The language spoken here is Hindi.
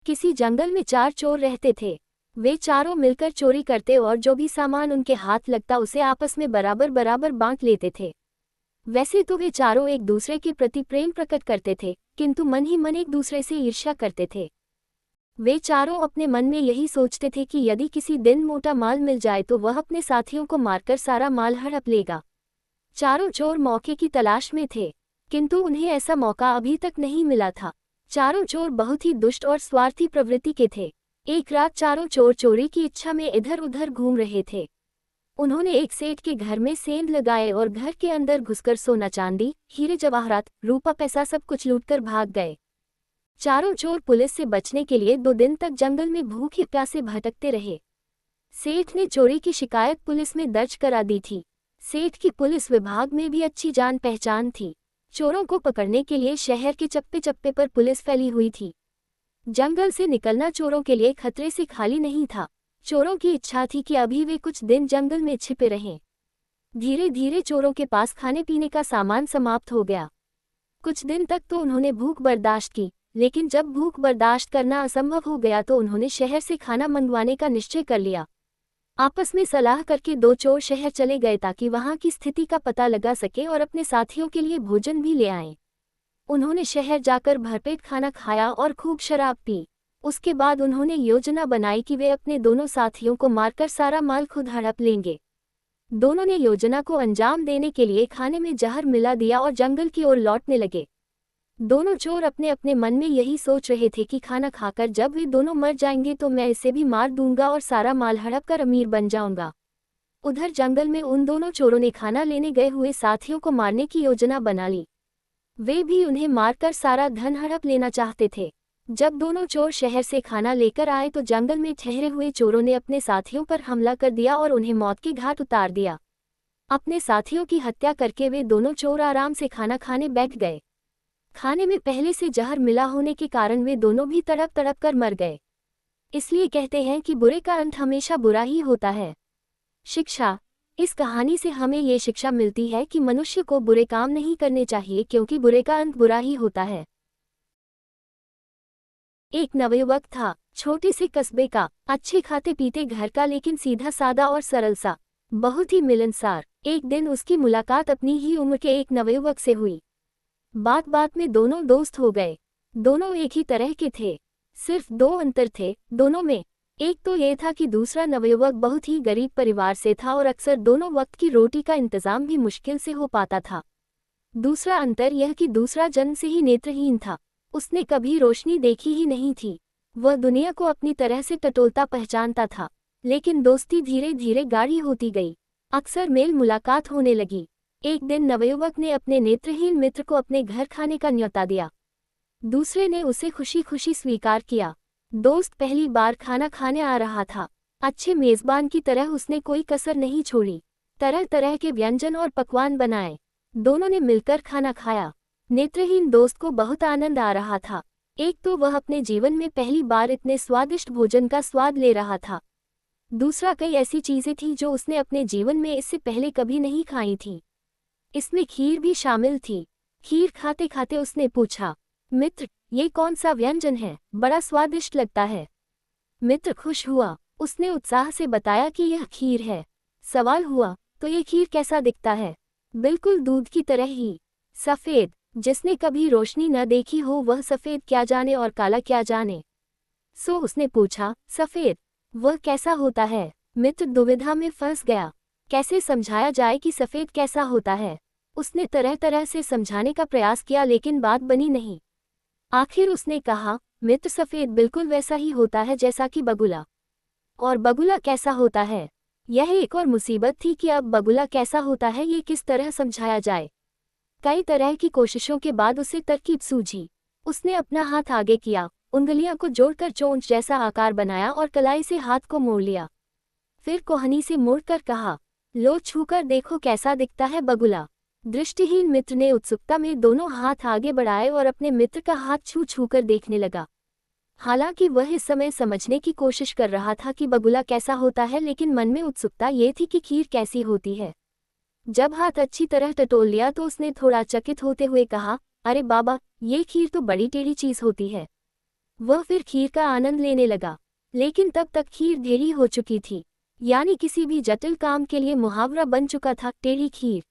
किसी जंगल में 4 चोर रहते थे। वे चारों मिलकर चोरी करते और जो भी सामान उनके हाथ लगता उसे आपस में बराबर बराबर बांट लेते थे। वैसे तो वे चारों एक दूसरे के प्रति प्रेम प्रकट करते थे, किंतु मन ही मन एक दूसरे से ईर्ष्या करते थे। वे चारों अपने मन में यही सोचते थे कि यदि किसी दिन मोटा माल मिल जाए तो वह अपने साथियों को मारकर सारा माल हड़प लेगा। चारों चोर मौके की तलाश में थे, किंतु उन्हें ऐसा मौका अभी तक नहीं मिला था। चारों चोर बहुत ही दुष्ट और स्वार्थी प्रवृत्ति के थे। एक रात चारों चोर चोरी की इच्छा में इधर उधर घूम रहे थे। उन्होंने एक सेठ के घर में सेंध लगाए और घर के अंदर घुसकर सोना चांदी, हीरे जवाहरात, रूपा पैसा सब कुछ लूटकर भाग गए। चारों चोर पुलिस से बचने के लिए 2 दिन तक जंगल में भूखे प्यासे भटकते रहे। सेठ ने चोरी की शिकायत पुलिस में दर्ज करा दी थी। सेठ की पुलिस विभाग में भी अच्छी जान पहचान थी। चोरों को पकड़ने के लिए शहर के चप्पे चप्पे पर पुलिस फैली हुई थी। जंगल से निकलना चोरों के लिए खतरे से खाली नहीं था। चोरों की इच्छा थी कि अभी वे कुछ दिन जंगल में छिपे रहें। धीरे धीरे चोरों के पास खाने पीने का सामान समाप्त हो गया। कुछ दिन तक तो उन्होंने भूख बर्दाश्त की, लेकिन जब भूख बर्दाश्त करना असंभव हो गया तो उन्होंने शहर से खाना मंगवाने का निश्चय कर लिया। आपस में सलाह करके 2 चोर शहर चले गए ताकि वहां की स्थिति का पता लगा सके और अपने साथियों के लिए भोजन भी ले आएं। उन्होंने शहर जाकर भरपेट खाना खाया और खूब शराब पी। उसके बाद उन्होंने योजना बनाई कि वे अपने दोनों साथियों को मारकर सारा माल खुद हड़प लेंगे। दोनों ने योजना को अंजाम देने के लिए खाने में जहर मिला दिया और जंगल की ओर लौटने लगे। दोनों चोर अपने अपने मन में यही सोच रहे थे कि खाना खाकर जब वे दोनों मर जाएंगे तो मैं इसे भी मार दूंगा और सारा माल हड़प कर अमीर बन जाऊंगा। उधर जंगल में उन दोनों चोरों ने खाना लेने गए हुए साथियों को मारने की योजना बना ली। वे भी उन्हें मारकर सारा धन हड़प लेना चाहते थे। जब दोनों चोर शहर से खाना लेकर आए तो जंगल में ठहरे हुए चोरों ने अपने साथियों पर हमला कर दिया और उन्हें मौत के घाट उतार दिया। अपने साथियों की हत्या करके वे दोनों चोर आराम से खाना खाने बैठ गए। खाने में पहले से जहर मिला होने के कारण वे दोनों भी तड़प तड़प कर मर गए। इसलिए कहते हैं कि बुरे का अंत हमेशा बुरा ही होता है। शिक्षा: इस कहानी से हमें ये शिक्षा मिलती है कि मनुष्य को बुरे काम नहीं करने चाहिए, क्योंकि बुरे का अंत बुरा ही होता है। एक नवयुवक था, छोटे से कस्बे का, अच्छे खाते पीते घर का, लेकिन सीधा सादा और सरल सा, बहुत ही मिलनसार। एक दिन उसकी मुलाकात अपनी ही उम्र के एक नवयुवक से हुई। बात बात में दोनों दोस्त हो गए। दोनों एक ही तरह के थे, सिर्फ 2 अंतर थे दोनों में। एक तो ये था कि दूसरा नवयुवक बहुत ही गरीब परिवार से था और अक्सर दोनों वक्त की रोटी का इंतजाम भी मुश्किल से हो पाता था। दूसरा अंतर यह कि दूसरा जन्म से ही नेत्रहीन था। उसने कभी रोशनी देखी ही नहीं थी। वह दुनिया को अपनी तरह से टटोलता पहचानता था, लेकिन दोस्ती धीरे धीरे गाढ़ी होती गई। अक्सर मेल मुलाकात होने लगी। एक दिन नवयुवक ने अपने नेत्रहीन मित्र को अपने घर खाने का न्योता दिया। दूसरे ने उसे खुशी खुशी स्वीकार किया। दोस्त पहली बार खाना खाने आ रहा था। अच्छे मेजबान की तरह उसने कोई कसर नहीं छोड़ी। तरह तरह के व्यंजन और पकवान बनाए। दोनों ने मिलकर खाना खाया। नेत्रहीन दोस्त को बहुत आनंद आ रहा था। एक तो वह अपने जीवन में पहली बार इतने स्वादिष्ट भोजन का स्वाद ले रहा था। दूसरा, कई ऐसी चीजें थीं जो उसने अपने जीवन में इससे पहले कभी नहीं खाई थीं। इसमें खीर भी शामिल थी। खीर खाते खाते उसने पूछा, मित्र, ये कौन सा व्यंजन है? बड़ा स्वादिष्ट लगता है। मित्र खुश हुआ। उसने उत्साह से बताया कि यह खीर है। सवाल हुआ, तो ये खीर कैसा दिखता है? बिल्कुल दूध की तरह ही, सफेद। जिसने कभी रोशनी न देखी हो वह सफेद क्या जाने और काला क्या जाने। सो उसने पूछा, सफेद वह कैसा होता है? मित्र दुविधा में फंस गया। कैसे समझाया जाए कि सफेद कैसा होता है? उसने तरह तरह से समझाने का प्रयास किया, लेकिन बात बनी नहीं। आखिर उसने कहा, मित्र, सफेद बिल्कुल वैसा ही होता है जैसा कि बगुला। और बगुला कैसा होता है? यह एक और मुसीबत थी कि अब बगुला कैसा होता है ये किस तरह समझाया जाए। कई तरह की कोशिशों के बाद उसे तरकीब सूझी। उसने अपना हाथ आगे किया, उंगलियां को जोड़कर चोंच जैसा आकार बनाया और कलाई से हाथ को मोड़ लिया। फिर कोहनी से मोड़कर कहा, लो छूकर देखो कैसा दिखता है बगुला। दृष्टिहीन मित्र ने उत्सुकता में दोनों हाथ आगे बढ़ाए और अपने मित्र का हाथ छू छू कर देखने लगा। हालांकि वह इस समय समझने की कोशिश कर रहा था कि बगुला कैसा होता है, लेकिन मन में उत्सुकता ये थी कि खीर कैसी होती है। जब हाथ अच्छी तरह टटोल लिया तो उसने थोड़ा चकित होते हुए कहा, अरे बाबा, ये खीर तो बड़ी टेढ़ी चीज होती है। वह फिर खीर का आनंद लेने लगा, लेकिन तब तक खीर ढेरी हो चुकी थी। यानी किसी भी जटिल काम के लिए मुहावरा बन चुका था, टेढ़ी खीर।